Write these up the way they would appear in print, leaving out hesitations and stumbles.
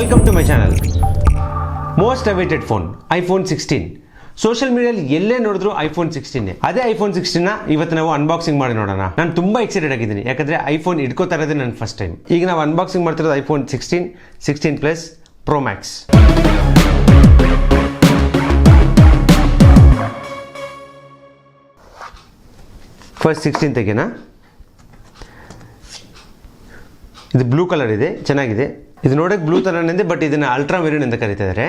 Welcome to my channel. Most awaited phone iPhone 16. Social ಮೀಡಿಯಲ್ಲಿ ಎಲ್ಲೇ ನೋಡಿದ್ರು ಐಫೋನ್ 16. ಅದೇ ಐಫೋನ್ 16 ಇವತ್ತು ನಾವು ಅನ್ಬಾಕ್ಸಿಂಗ್ ಮಾಡಿ ನೋಡೋಣ. ನಾನು ತುಂಬಾ ಎಕ್ಸೈಟೆಡ್ ಆಗಿದ್ದೀನಿ, ಯಾಕಂದ್ರೆ ಐಫೋನ್ ಇಟ್ಕೋತಾ ಇರೋದೇ ನನ್ನ ಫಸ್ಟ್ ಟೈಮ್. ಈಗ ನಾವು ಅನ್ಬಾಕ್ಸಿಂಗ್ ಮಾಡ್ತಿರೋದು iPhone 16, 16 plus pro Max. First 16 ತೆಗೆನಾ. ಇದು ಬ್ಲೂ ಕಲರ್ ಇದೆ, ಚೆನ್ನಾಗಿದೆ. ಇದು ನೋಡೋಕೆ ಬ್ಲೂ ಥರನೇ ಇದೆ, ಬಟ್ ಇದನ್ನು ಅಲ್ಟ್ರಾ ವೇರಿಯಂಟ್ ಅಂತ ಕರೀತಿದ್ದಾರೆ.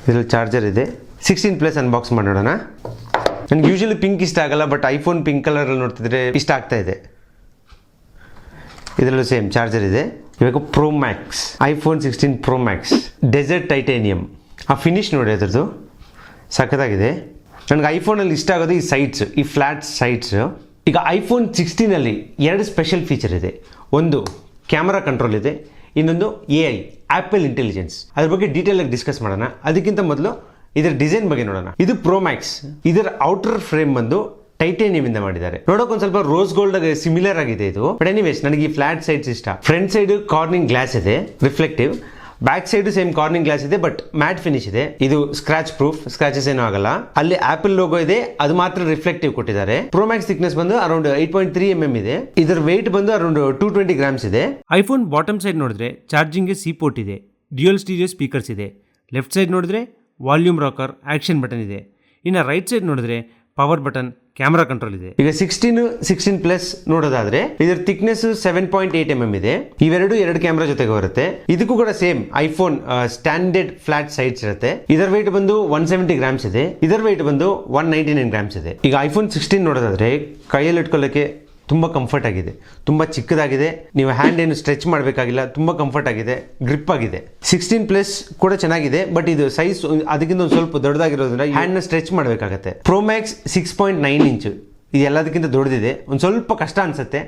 ಇದರಲ್ಲಿ ಚಾರ್ಜರ್ ಇದೆ. 16 ಪ್ಲಸ್ ಅನ್ಬಾಕ್ಸ್ ಮಾಡೋಣ. ನನಗೆ ಯೂಶಲಿ ಪಿಂಕ್ ಇಷ್ಟ ಆಗಲ್ಲ, ಬಟ್ ಐಫೋನ್ ಪಿಂಕ್ ಕಲರಲ್ಲಿ ನೋಡ್ತಿದ್ರೆ ಇಷ್ಟ ಆಗ್ತಾ ಇದೆ. ಇದರಲ್ಲೂ ಸೇಮ್ ಚಾರ್ಜರ್ ಇದೆ. ಇವಾಗ Pro Max, iPhone 16 Pro Max desert titanium. ಆ ಫಿನಿಶ್ ನೋಡಿ ಅದರದ್ದು ಸಖತ್ತಾಗಿದೆ. ನನಗೆ ಐಫೋನಲ್ಲಿ ಇಷ್ಟ ಆಗೋದು ಈ ಸೈಡ್ಸ್, ಈ ಫ್ಲ್ಯಾಟ್ ಸೈಡ್ಸ್. ಈಗ ಐಫೋನ್ 16ಅಲ್ಲಿ ಎರಡು ಸ್ಪೆಷಲ್ ಫೀಚರ್ ಇದೆ. ಒಂದು ಕ್ಯಾಮರಾ ಕಂಟ್ರೋಲ್ ಇದೆ, ಇನ್ನೊಂದು AI ಆಪಲ್ ಇಂಟೆಲಿಜೆನ್ಸ್. ಅದ್ರ ಬಗ್ಗೆ ಡೀಟೇಲ್ ಆಗಿ ಡಿಸ್ಕಸ್ ಮಾಡೋಣ. ಅದಕ್ಕಿಂತ ಮೊದಲು ಇದರ ಡಿಸೈನ್ ಬಗ್ಗೆ ನೋಡೋಣ. ಇದು ಪ್ರೋ ಮ್ಯಾಕ್ಸ್. ಇದರ ಔಟರ್ ಫ್ರೇಮ್ ಬಂದು ಟೈಟೇನಿಯಂ ಇಂದ ಮಾಡಿದ್ದಾರೆ. ನೋಡೋಕೆ ಒಂದು ಸ್ವಲ್ಪ ರೋಸ್ ಗೋಲ್ಡ್ ಸಿಮಿಲರ್ ಆಗಿದೆ ಇದು. ಬಟ್ ಎನಿವೇಸ್ ನನಗೆ ಈ ಫ್ಲಾಟ್ ಸೈಡ್ಸ್ ಇಷ್ಟ. ಫ್ರಂಟ್ ಸೈಡ್ ಕಾರ್ನಿಂಗ್ ಗ್ಲಾಸ್ ಇದೆ, reflective. Back side same Corning glass ಇದೆ, ಬಟ್ ಮ್ಯಾಟ್ ಫಿನಿಶ್ ಇದೆ. ಇದು ಸ್ಕ್ರಾಚ್ ಪ್ರೂಫ್, ಸ್ಕ್ರಾಚಸ್ ಏನೂ ಆಗಲ್ಲ. ಅಲ್ಲಿ ಆಪಲ್ ಲೋಗೋ ಇದೆ, ಅದು ಮಾತ್ರ ರಿಫ್ಲೆಕ್ಟಿವ್ ಕೊಟ್ಟಿದ್ದಾರೆ. ಪ್ರೋ ಮ್ಯಾಕ್ಸ್ ಥಿಕ್ನೆಸ್ ಬಂದು ಅರೌಂಡ್ 8.3 mm ಇದೆ. ಇದರ ವೆಯ್ಟ್ ಬಂದು ಅರೌಂಡ್ 220 ಗ್ರಾಮ್ಸ್ ಇದೆ. ಐಫೋನ್ ಬಾಟಮ್ ಸೈಡ್ ನೋಡಿದ್ರೆ ಚಾರ್ಜಿಂಗ್ಗೆ ಸಿ ಪೋರ್ಟ್ ಇದೆ, ಡ್ಯೂಯಲ್ ಸ್ಟೀರಿಯೋ ಸ್ಪೀಕರ್ಸ್ ಇದೆ. ಲೆಫ್ಟ್ ಸೈಡ್ ನೋಡಿದ್ರೆ ವಾಲ್ಯೂಮ್ ರಾಕರ್, ಆಕ್ಷನ್ ಬಟನ್ ಇದೆ. ಇನ್ನು ರೈಟ್ ಸೈಡ್ ನೋಡಿದ್ರೆ ಪವರ್ ಬಟನ್, ಕ್ಯಾಮರಾ ಕಂಟ್ರೋಲ್ ಇದೆ. ಈಗ 16 ಪ್ಲಸ್ ನೋಡೋದಾದ್ರೆ ಇದರ ಥಿಕ್ನೆಸ್ 7.8 mm ಇದೆ. ಇವೆರಡು ಎರಡು ಕ್ಯಾಮ್ರಾ ಜೊತೆಗೆ ಬರುತ್ತೆ. ಇದಕ್ಕೂ ಕೂಡ same iPhone standard flat sides ಇರುತ್ತೆ. ಇದರ ವೆಯ್ಟ್ ಬಂದು 170 ಗ್ರಾಮ್ಸ್ ಇದೆ. ಇದರ ವೆಯ್ಟ್ ಬಂದು 199 ಗ್ರಾಮ್ಸ್ ಇದೆ. ಈಗ ಐಫೋನ್ 16 ನೋಡೋದಾದ್ರೆ ಕೈಯಲ್ಲಿ ಇಟ್ಕೊಳ್ಳೋಕೆ ತುಂಬ ಕಂಫರ್ಟ್ ಆಗಿದೆ, ತುಂಬ ಚಿಕ್ಕದಾಗಿದೆ. ನೀವು ಹ್ಯಾಂಡ್ ಏನು ಸ್ಟ್ರೆಚ್ ಮಾಡಬೇಕಾಗಿಲ್ಲ, ತುಂಬ ಕಂಫರ್ಟ್ ಆಗಿದೆ, ಗ್ರಿಪ್ ಆಗಿದೆ. 16 ಪ್ಲಸ್ ಕೂಡ ಚೆನ್ನಾಗಿದೆ, ಬಟ್ ಇದು ಸೈಜ್ ಅದಕ್ಕಿಂತ ಒಂದು ಸ್ವಲ್ಪ ದೊಡ್ಡದಾಗಿರೋದ್ರಿಂದ ಹ್ಯಾಂಡ್ನ ಸ್ಟ್ರೆಚ್ ಮಾಡಬೇಕಾಗತ್ತೆ. ಪ್ರೋ ಮ್ಯಾಕ್ಸ್ 6.9 ಇಂಚ್ ಇದು ಎಲ್ಲದಕ್ಕಿಂತ ದೊಡ್ಡದಿದೆ. ಒಂದು ಸ್ವಲ್ಪ ಕಷ್ಟ ಅನ್ಸುತ್ತೆ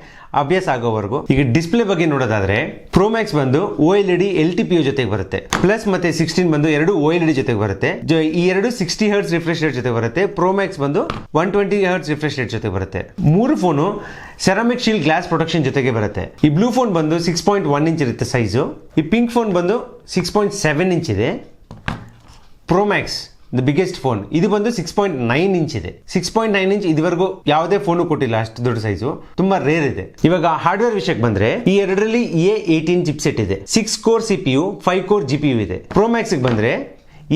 ಅಭ್ಯಾಸ ಆಗೋವರೆಗೂ. ಈಗ ಡಿಸ್ಪ್ಲೇ ಬಗ್ಗೆ ನೋಡೋದಾದ್ರೆ ಪ್ರೋ ಮ್ಯಾಕ್ಸ್ ಬಂದು OLED LTPO ಜೊತೆಗೆ ಬರುತ್ತೆ. ಪ್ಲಸ್ ಮತ್ತೆ 16 ಬಂದು ಎರಡು OLED ಜೊತೆಗೆ ಬರುತ್ತೆ. ಈ ಎರಡು 60 Hz ರಿಫ್ರೆಶ್ ರೇಟ್ ಜೊತೆ ಬರುತ್ತೆ. ಪ್ರೋ ಮ್ಯಾಕ್ಸ್ ಬಂದು 120 Hz ರಿಫ್ರೆಶ್ ರೇಟ್ ಜೊತೆ ಬರುತ್ತೆ. ಮೂರು phone ceramic shield glass protection ಜೊತೆಗೆ ಬರುತ್ತೆ. ಈ ಬ್ಲೂ ಫೋನ್ ಬಂದು 6.1 ಇಂಚ್ ಇರುತ್ತೆ ಸೈಜು. ಈ ಪಿಂಕ್ ಫೋನ್ ಬಂದು 6.7 ಇಂಚ್ ಇದೆ. Pro Max the biggest phone ಇದು ಬಂದು 6.9 ಇಂಚ್ ಇದೆ. 6.9 ಇಂಚ್ ಇದುವರೆಗೂ ಯಾವುದೇ ಫೋನು ಕೊಟ್ಟಿಲ್ಲ ಅಷ್ಟು ದೊಡ್ಡ ಸೈಜು, ತುಂಬಾ ರೇರ್ ಇದೆ. ಇವಾಗ ಹಾರ್ಡ್ವೇರ್ ವಿಷಯಕ್ಕೆ ಬಂದ್ರೆ ಈ ಎರಡರಲ್ಲಿ A18 ಚಿಪ್ಸೆಟ್ ಇದೆ. 6 ಕೋರ್ CPU, 5 ಕೋರ್ GPU ಇದೆ. ಪ್ರೋ ಮ್ಯಾಕ್ಸ್ ಬಂದ್ರೆ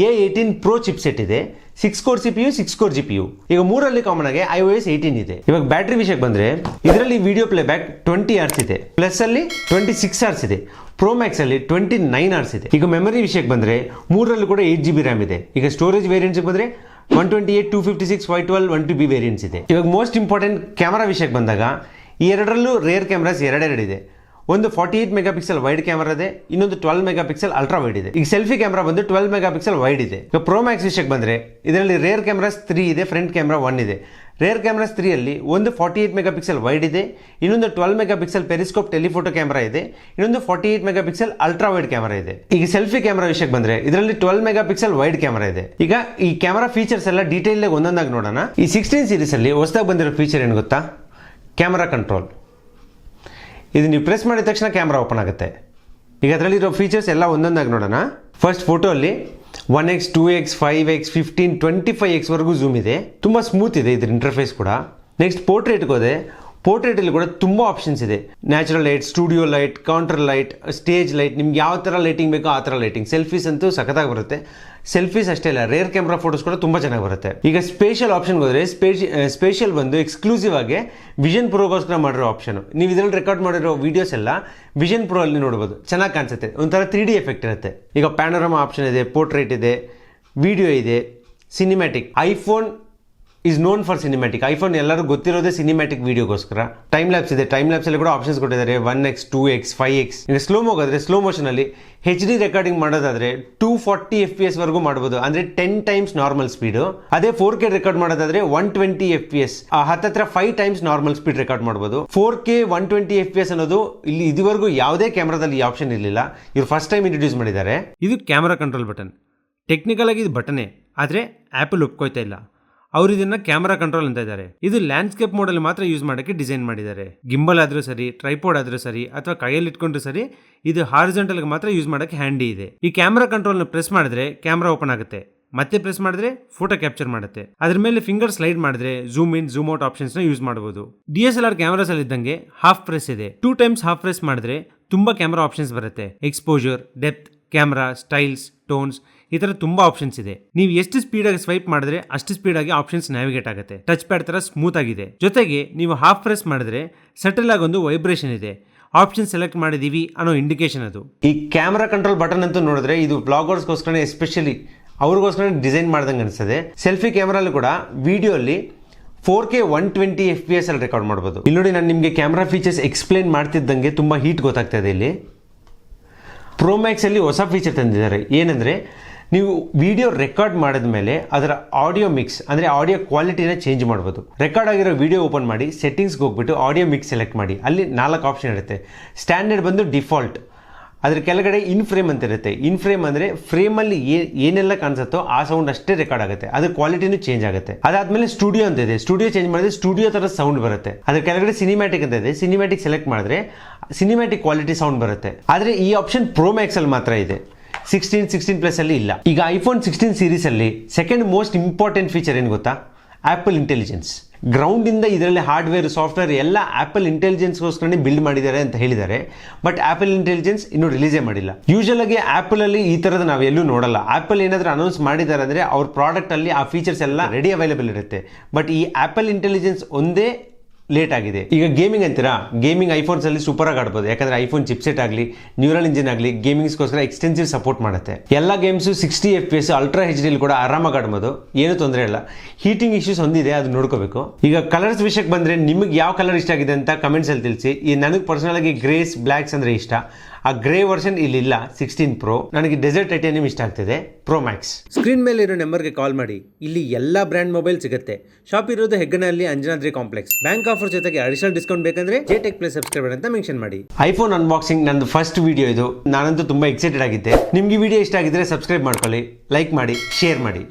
A18 Pro ಚಿಪ್ಸೆಟ್ ಇದೆ. 6 ಕೋರ್ CPU, 6 ಕೋರ್ GPU. ಈಗ ಮೂರಲ್ಲಿ ಕಾಮನ್ ಆಗಿ iOS 18 ಇದೆ. ಇವಾಗ ಬ್ಯಾಟ್ರಿ ವಿಷಯಕ್ಕೆ ಬಂದ್ರೆ ಇದರಲ್ಲಿ ವಿಡಿಯೋ ಪ್ಲೇ ಬ್ಯಾಕ್ 20 Hz ಇದೆ. ಪ್ಲಸ್ ಅಲ್ಲಿ 26 Hz ಇದೆ. ಪ್ರೋ ಮ್ಯಾಕ್ಸ್ ಅಲ್ಲಿ 29 Hz ಇದೆ. ಈಗ ಮೆಮರಿ ವಿಷಯಕ್ಕೆ ಬಂದ್ರೆ ಮೂರಲ್ಲೂ ಕೂಡ 8GB ರ್ಯಾಮ್ ಇದೆ. ಈಗ ಸ್ಟೋರೇಜ್ ವೇರಿಯಂಟ್ಸ್ ಬಂದ್ರೆ 128, 256, 512, 1TB ವೇರಿಯಂಟ್ಸ್ ಇದೆ. ಇವಾಗ ಮೋಸ್ಟ್ ಇಂಪಾರ್ಟೆಂಟ್ ಕ್ಯಾಮರಾ ವಿಷಯಕ್ಕೆ ಬಂದಾಗ ಈ ಎರಡರಲ್ಲೂ ರೇರ್ ಕ್ಯಾಮ್ರಾಸ್ ಎರಡೆರಡು ಇದೆ. ಒಂದು 48 ಮೆಗಾಪಿಕ್ಸೆಲ್ ವೈಡ್ ಕ್ಯಾಮರಾ ಇದೆ, ಇನ್ನೊಂದು 12 ಮೆಗಾಪಿಕ್ಸೆಲ್ ಅಲ್ಟ್ರಾ ವೈಡ್ ಇದೆ. ಈಗ ಸೆಲ್ಫಿ ಕ್ಯಾಮರಾ ಬಂದು 12 ಮೆಗಾಪಿಕ್ಸೆಲ್ ವೈಡ್ ಇದೆ. ಈಗ ಪ್ರೋ ಮ್ಯಾಕ್ಸ್ ವಿಷಯಕ್ಕೆ ಬಂದ್ರೆ ಇದರಲ್ಲಿ ರೇರ್ ಕ್ಯಾಮ್ರಾಸ್ 3 ಇದೆ, ಫ್ರಂಟ್ ಕ್ಯಾಮ್ರಾ 1 ಇದೆ. ರೇರ್ ಕ್ಯಾಮ್ರಾಸ್ 3 ಅಲ್ಲಿ ಒಂದು 48 ಮೆಗಾಪಿಕ್ಸೆಲ್ ವೈಡ್ ಇದೆ, ಇನ್ನೊಂದು 12 ಮೆಗಾಪಿಕ್ಸೆಲ್ ಪೆರಿಸ್ಕೋಪ್ ಟೆಲಿಫೋಟೋ ಕ್ಯಾಮರಾ ಇದೆ, ಇನ್ನೊಂದು 48 ಮೆಗಾಪಿಕ್ಸೆಲ್ ಅಲ್ಟ್ರಾ ವೈಡ್ ಕ್ಯಾಮರಾ ಇದೆ. ಈಗ ಸೆಲ್ಫಿ ಕ್ಯಾಮರಾ ವಿಷಯಕ್ಕೆ ಬಂದ್ರೆ ಇದರಲ್ಲಿ 12 ಮೆಗಾಪಿಕ್ಸೆಲ್ ವೈಡ್ ಕ್ಯಾಮರಾ ಇದೆ. ಈಗ ಈ ಕ್ಯಾಮರಾ ಫೀಚರ್ಸ್ ಎಲ್ಲ ಡೀಟೇಲ್ ಒಂದೊಂದಾಗಿ ನೋಡೋಣ. ಈ 16 ಸೀರೀಸ್ ಅಲ್ಲಿ ಹೊಸದಾಗಿ ಬಂದಿರೋ ಫೀಚರ್ ಏನು ಗೊತ್ತಾ? Camera control. ಇದು ನೀವು ಪ್ರೆಸ್ ಮಾಡಿದ ತಕ್ಷಣ ಕ್ಯಾಮ್ರಾ ಓಪನ್ ಆಗುತ್ತೆ. ಈಗ ಅದರಲ್ಲಿರೋ ಫೀಚರ್ಸ್ ಎಲ್ಲ ಒಂದೊಂದಾಗಿ ನೋಡೋಣ. ಫಸ್ಟ್ ಫೋಟೋ ಅಲ್ಲಿ 1x, 2x, 5x, 15, 25x ವರೆಗೂ ಝೂಮ್ ಇದೆ. ತುಂಬ ಸ್ಮೂತ್ ಇದೆ ಇದ್ರ ಇಂಟರ್ಫೇಸ್ ಕೂಡ. ನೆಕ್ಸ್ಟ್ ಪೋರ್ಟ್ರೇಟ್ಗೆ ಹೋದೆ. ಪೋರ್ಟ್ರೇಟಲ್ಲಿ ಕೂಡ ತುಂಬ ಆಪ್ಷನ್ಸ್ ಇದೆ. Natural light, studio light, counter light, stage light, ನಿಮ್ಗೆ ಯಾವ ಥರ ಲೈಟಿಂಗ್ ಬೇಕೋ ಆ ಥರ ಲೈಟಿಂಗ್. ಸೆಲ್ಫೀಸ್ ಅಂತೂ ಸಖತ್ತಾಗಿ ಬರುತ್ತೆ. ಸೆಲ್ಫೀಸ್ ಅಷ್ಟೇ ಅಲ್ಲ, ರೇರ್ ಕ್ಯಾಮ್ರಾ ಫೋಟೋಸ್ ಕೂಡ ತುಂಬ ಚೆನ್ನಾಗಿ ಬರುತ್ತೆ. ಈಗ ಸ್ಪೇಷಲ್ ಆಪ್ಷನ್ಗೆ ಹೋದರೆ ಸ್ಪೇಷಲ್ ಬಂದು ಎಕ್ಸ್ಕ್ಲೂಸಿವ್ ಆಗಿ ವಿಷನ್ ಪ್ರೋಗೋಸ್ಕರ ಮಾಡಿರೋ ಆಪ್ಷನ್. ನೀವು ಇದರಲ್ಲಿ ರೆಕಾರ್ಡ್ ಮಾಡಿರೋ ವೀಡಿಯೋಸ್ ಎಲ್ಲ ವಿಷನ್ ಪ್ರೋ ಅಲ್ಲಿ ನೋಡ್ಬೋದು, ಚೆನ್ನಾಗಿ ಕಾಣಿಸುತ್ತೆ. ಒಂಥರ 3D ಎಫೆಕ್ಟ್ ಇರುತ್ತೆ. ಈಗ ಪ್ಯಾನೋರಮಾ ಆಪ್ಷನ್ ಇದೆ, ಪೋರ್ಟ್ರೇಟ್ ಇದೆ, ವಿಡಿಯೋ ಇದೆ, cinematic. IPhone is known for cinematic. IPhone ಎಲ್ಲರೂ ಗೊತ್ತಿರೋದೇ ಸಿನಿಮ್ಯಾಟಿಕ್ ವಿಡಿಯೋಗೋಸ್ಕರ. ಟೈಮ್ ಲ್ಯಾಪ್ಸ್ ಇದೆ. ಟೈಮ್ ಲ್ಯಾಪ್ಸ್ ಅಲ್ಲಿ ಕೂಡ ಆಪ್ಷನ್ಸ್ ಕೊಟ್ಟಿದ್ದಾರೆ. 1x, 2x, 5x. ಈಗ ಸ್ಲೋ ಹೋಗೋದ್ರೆ ಸ್ಲೋ ಮೋಷನ್ ಅಲ್ಲಿ HD ರೆಕಾರ್ಡಿಂಗ್ ಮಾಡೋದಾದ್ರೆ 240 FPS ವರೆಗೂ ಮಾಡಬಹುದು, ಅಂದ್ರೆ 10 ಟೈಮ್ಸ್ ನಾರ್ಮಲ್ ಸ್ಪೀಡು. ಅದೇ 4K ರೆಕಾರ್ಡ್ ಮಾಡೋದಾದ್ರೆ 120 FPS, ಹತ್ತತ್ರ 5 ಟೈಮ್ಸ್ ನಾರ್ಮಲ್ ಸ್ಪೀಡ್ ರೆಕಾರ್ಡ್ ಮಾಡಬಹುದು. 4K 120 FPS ಅನ್ನೋದು ಇಲ್ಲಿ ಇದುವರೆಗೂ ಯಾವುದೇ ಕ್ಯಾಮ್ರಾದಲ್ಲಿ ಈ ಆಪ್ಷನ್ ಇರಲಿಲ್ಲ. ಇವರು ಫಸ್ಟ್ ಟೈಮ್ ಇಂಟ್ರೊಡ್ಯೂಸ್ ಮಾಡಿದ್ದಾರೆ. ಇದು ಕ್ಯಾಮರಾ ಕಂಟ್ರೋಲ್ ಬಟನ್. ಟೆಕ್ನಿಕಲ್ ಆಗಿ ಇದು ಬಟನೇ, ಆದರೆ ಆ್ಯಪಲ್ ಒಪ್ಕೋಯ್ತಾ ಇಲ್ಲ. ಅವ್ರು ಇದನ್ನ ಕ್ಯಾಮರಾ ಕಂಟ್ರೋಲ್ ಅಂತ ಇದ್ದಾರೆ. ಇದು ಲ್ಯಾಂಡ್ಸ್ಕೇಪ್ ಮೋಡ್ ಅಲ್ಲಿ ಮಾತ್ರ ಯೂಸ್ ಮಾಡಕ್ಕೆ ಡಿಸೈನ್ ಮಾಡಿದ್ದಾರೆ. ಗಿಂಬಲ್ ಆದ್ರೂ ಸರಿ, ಟ್ರೈಪೋಡ್ ಆದ್ರೂ ಸರಿ, ಅಥವಾ ಕೈಯಲ್ಲಿ ಇಟ್ಕೊಂಡ್ರು ಸರಿ, ಇದು ಹಾರಿಜಾಂಟಲ್ ಮಾತ್ರ ಯೂಸ್ ಮಾಡಕ್ಕೆ ಹ್ಯಾಂಡಿ ಇದೆ. ಈ ಕ್ಯಾಮರಾ ಕಂಟ್ರೋಲ್ ನ ಪ್ರೆಸ್ ಮಾಡಿದ್ರೆ ಕ್ಯಾಮರಾ ಓಪನ್ ಆಗುತ್ತೆ, ಮತ್ತೆ ಪ್ರೆಸ್ ಮಾಡಿದ್ರೆ ಫೋಟೋ ಕ್ಯಾಪ್ಚರ್ ಮಾಡುತ್ತೆ. ಅದ್ರ ಮೇಲೆ ಫಿಂಗರ್ ಸ್ಲೈಡ್ ಮಾಡಿದ್ರೆ zoom in zoom out options ನ ಯೂಸ್ ಮಾಡಬಹುದು. DSLR ಕ್ಯಾಮರಾಸ್ ಅಲ್ಲಿ ಇದ್ದಂಗೆ ಹಾಫ್ ಪ್ರೆಸ್ ಇದೆ. 2 ಟೈಮ್ಸ್ ಹಾಫ್ ಪ್ರೆಸ್ ಮಾಡಿದ್ರೆ ತುಂಬಾ ಕ್ಯಾಮರಾ ಆಪ್ಷನ್ಸ್ ಬರುತ್ತೆ. Exposure, depth, camera, styles, tones, ಈ ತರ ತುಂಬಾ ಆಪ್ಷನ್ಸ್ ಇದೆ. ನೀವು ಎಷ್ಟು ಸ್ಪೀಡ್ ಆಗಿ ಸ್ವೈಪ್ ಮಾಡಿದ್ರೆ ಅಷ್ಟು ಸ್ಪೀಡ್ ಆಗಿ ಆಪ್ಷನ್ಸ್ ನ್ಯಾವಿಗೇಟ್ ಆಗುತ್ತೆ. ಟಚ್ ಪ್ಯಾಡ್ ತರ ಸ್ಮೂತ್ ಆಗಿದೆ. ಜೊತೆಗೆ ನೀವು ಹಾಫ್ ಪ್ರೆಸ್ ಮಾಡಿದ್ರೆ ಸಟಲ್ ಆಗಿ ಒಂದು ವೈಬ್ರೇಷನ್ ಇದೆ. ಆಪ್ಷನ್ ಸೆಲೆಕ್ಟ್ ಮಾಡಿದೀವಿ ಅನ್ನೋ ಇಂಡಿಕೇಶನ್ ಅದು. ಈ ಕ್ಯಾಮರಾ ಕಂಟ್ರೋಲ್ ಬಟನ್ ಅಂತೂ ನೋಡಿದ್ರೆ ಇದು ಬ್ಲಾಗರ್ಸ್ಗೋಸ್ಕರ ಎಸ್ಪೆಷಲಿ ಅವ್ರಿಗೋಸ್ಕರ ಡಿಸೈನ್ ಮಾಡ್ದಂಗೆ ಅನಿಸ್ತದೆ. ಸೆಲ್ಫಿ ಕ್ಯಾಮ್ರಲ್ಲಿ ಕೂಡ ವಿಡಿಯೋ ಅಲ್ಲಿ 4K 120 FPS ಅಲ್ಲಿ ರೆಕಾರ್ಡ್ ಮಾಡ್ಬೋದು. ಇಲ್ಲಿ ನೋಡಿ, ನಾನು ನಿಮಗೆ ಕ್ಯಾಮ್ರಾ ಫೀಚರ್ಸ್ ಎಕ್ಸ್ಪ್ಲೇನ್ ಮಾಡ್ತಿದ್ದಂಗೆ ತುಂಬಾ ಹೀಟ್ ಗೊತ್ತಾಗ್ತಾ ಇದೆ. ಇಲ್ಲಿ ಪ್ರೋ ಮ್ಯಾಕ್ಸ್ ಅಲ್ಲಿ ಹೊಸ ಫೀಚರ್ ತಂದಿದ್ದಾರೆ. ಏನಂದ್ರೆ, ನೀವು ವಿಡಿಯೋ ರೆಕಾರ್ಡ್ ಮಾಡಿದ ಮೇಲೆ ಅದರ ಆಡಿಯೋ ಮಿಕ್ಸ್ ಅಂದ್ರೆ ಆಡಿಯೋ ಕ್ವಾಲಿಟಿನ ಚೇಂಜ್ ಮಾಡ್ಬೋದು. ರೆಕಾರ್ಡ್ ಆಗಿರೋ ವಿಡಿಯೋ ಓಪನ್ ಮಾಡಿ ಸೆಟ್ಟಿಂಗ್ಸ್ಗೆ ಹೋಗ್ಬಿಟ್ಟು ಆಡಿಯೋ ಮಿಕ್ಸ್ ಸೆಲೆಕ್ಟ್ ಮಾಡಿ. ಅಲ್ಲಿ 4 ಆಪ್ಷನ್ ಇರುತ್ತೆ. ಸ್ಟ್ಯಾಂಡರ್ಡ್ ಬಂದು ಡಿಫಾಲ್ಟ್, ಅದ್ರ ಕೆಳಗಡೆ ಇನ್ ಫ್ರೇಮ್ ಅಂತ ಇರುತ್ತೆ. ಇನ್ ಫ್ರೇಮ್ ಅಂದ್ರೆ ಫ್ರೇಮಲ್ಲಿ ಏನೆಲ್ಲ ಕಾಣಿಸುತ್ತೋ ಆ ಸೌಂಡ್ ಅಷ್ಟೇ ರೆಕಾರ್ಡ್ ಆಗುತ್ತೆ, ಅದ್ರ ಕ್ವಾಲಿಟಿನೂ ಚೇಂಜ್ ಆಗುತ್ತೆ. ಅದಾದ್ಮೇಲೆ ಸ್ಟುಡಿಯೋ ಅಂತ ಇದೆ. ಸ್ಟುಡಿಯೋ ಚೇಂಜ್ ಮಾಡಿದ್ರೆ ಸ್ಟುಡಿಯೋ ತರ ಸೌಂಡ್ ಬರುತ್ತೆ. ಅದ್ರ ಕೆಳಗಡೆ ಸಿನಿಮ್ಯಾಟಿಕ್ ಅಂತ ಇದೆ. ಸಿನಿಮ್ಯಾಟಿಕ್ ಸೆಲೆಕ್ಟ್ ಮಾಡಿದ್ರೆ ಸಿನಿಮ್ಯಾಟಿಕ್ ಕ್ವಾಲಿಟಿ ಸೌಂಡ್ ಬರುತ್ತೆ. ಆದ್ರೆ ಈ ಆಪ್ಷನ್ ಪ್ರೋ ಮ್ಯಾಕ್ಸ್ ಅಲ್ಲಿ ಮಾತ್ರ ಇದೆ, 16+ ಅಲ್ಲಿ ಇಲ್ಲ. ಈಗ iPhone 16 ಸೀರೀಸ್ ಅಲ್ಲಿ ಸೆಕೆಂಡ್ ಮೋಸ್ಟ್ ಇಂಪಾರ್ಟೆಂಟ್ ಫೀಚರ್ ಏನು ಗೊತ್ತಾ? Apple intelligence. ಗ್ರೌಂಡ್ ಇಂದ ಇದರಲ್ಲಿ ಹಾರ್ಡ್ವೇರ್ ಸಾಫ್ಟ್ವೇರ್ ಎಲ್ಲ ಆಪಲ್ ಇಂಟೆಲಿಜೆನ್ಸ್ಗೋಸ್ಕರನೇ ಬಿಲ್ಡ್ ಮಾಡಿದ್ದಾರೆ ಅಂತ ಹೇಳಿದ್ದಾರೆ. ಬಟ್ ಆಪಲ್ ಇಂಟೆಲಿಜೆನ್ಸ್ ಇನ್ನೂ ರಿಲೀಸೇ ಮಾಡಿಲ್ಲ. ಯೂಶಲ್ ಆಗಿ ಆಪಲ್ ಅಲ್ಲಿ ಈ ತರದ ನಾವು ಎಲ್ಲೂ ನೋಡಲ್ಲ. ಆಪಲ್ ಏನಾದ್ರೂ ಅನೌನ್ಸ್ ಮಾಡಿದ್ದಾರೆ ಅಂದ್ರೆ ಅವ್ರ ಪ್ರಾಡಕ್ಟ್ ಅಲ್ಲಿ ಆ ಫೀಚರ್ಸ್ ಎಲ್ಲ ರೆಡಿ ಅವೈಲೇಬಲ್ ಇರುತ್ತೆ. ಬಟ್ ಈ ಆಪಲ್ ಇಂಟೆಲಿಜೆನ್ಸ್ ಒಂದೇ ಲೇಟ್ ಆಗಿದೆ. ಈಗ ಗೇಮಿಂಗ್ ಅಂತೀರಾ, ಗೇಮಿಂಗ್ ಐಫೋನ್ಸ್ ಅಲ್ಲಿ ಸೂಪರ್ ಆಗಿ ಆಡ್ಬೋದು. ಯಾಕಂದ್ರೆ ಐಫೋನ್ ಚಿಪ್ಸೆಟ್ ಆಗಲಿ, ನ್ಯೂರಲ್ ಇಂಜಿನ್ ಆಗಲಿ ಗೇಮಿಂಗ್ಸ್ಗೋಸ್ಕರ ಎಕ್ಸ್ಟೆನ್ಸಿವ್ ಸಪೋರ್ಟ್ ಮಾಡುತ್ತೆ. ಎಲ್ಲ ಗೇಮ್ಸು 60 FPS ಅಲ್ಟ್ರಾ HD ಕೂಡ ಆರಾಮಾಗಿ ಆಡ್ಬೋದು, ಏನು ತೊಂದರೆ ಇಲ್ಲ. ಹೀಟಿಂಗ್ ಇಶ್ಯೂಸ್ ಹೊಂದಿದೆ, ಅದು ನೋಡ್ಕೋಬೇಕು. ಈಗ ಕಲರ್ಸ್ ವಿಷಯಕ್ಕೆ ಬಂದ್ರೆ ನಿಮಗೆ ಯಾವ ಕಲರ್ ಇಷ್ಟ ಆಗಿದೆ ಅಂತ ಕಮೆಂಟ್ಸ್ ಅಲ್ಲಿ ತಿಳಿಸಿ. ಈ ನನಗೆ ಪರ್ಸನಲ್ ಆಗಿ ಗ್ರೇಸ್ ಬ್ಲ್ಯಾಕ್ಸ್ ಅಂದ್ರೆ ಇಷ್ಟ. ಆ ಗ್ರೇ ವರ್ಷನ್ ಇಲ್ಲಿಲ್ಲ 16 Pro. ನನಗೆ ಡೆಸರ್ಟ್ ಟೈಟಾನಿಯಂ ಇಷ್ಟ ಆಗ್ತಿದೆ, ಪ್ರೋ ಮ್ಯಾಕ್ಸ್. ಸ್ಕ್ರೀನ್ ಮೇಲೆ ಇರೋ ನಂಬರ್ಗೆ ಕಾಲ್ ಮಾಡಿ. ಇಲ್ಲಿ ಎಲ್ಲಾ ಬ್ರ್ಯಾಂಡ್ ಮೊಬೈಲ್ ಸಿಗುತ್ತೆ. ಶಾಪ್ ಇರೋದು Hegganahalli Anjanadri complex. Bank offer ಜೊತೆಗೆ ಅಡಿಷನಲ್ ಡಿಸ್ಕೌಂಟ್ ಬೇಕಂದ್ರೆ ಜೆಟೆಕ್ ಪ್ಲಸ್ ಸಬ್ಸ್ಕ್ರೈಬರ್ ಅಂತ ಮೆನ್ಷನ್ ಮಾಡಿ. ಐಫೋನ್ ಅನ್ಬಾಕ್ಸಿಂಗ್ ನಂದು ಫಸ್ಟ್ ವಿಡಿಯೋ ಇದು. ನಾನಂತೂ ತುಂಬಾ ಎಕ್ಸೈಟೆಡ್ ಆಗಿದ್ದೆ. ನಿಮ್ಗೆ ವಿಡಿಯೋ ಇಷ್ಟ ಆಗಿದ್ರೆ ಸಬ್ಸ್ಕ್ರೈಬ್ ಮಾಡ್ಕೊಳ್ಳಿ, ಲೈಕ್ ಮಾಡಿ, ಶೇರ್ ಮಾಡಿ.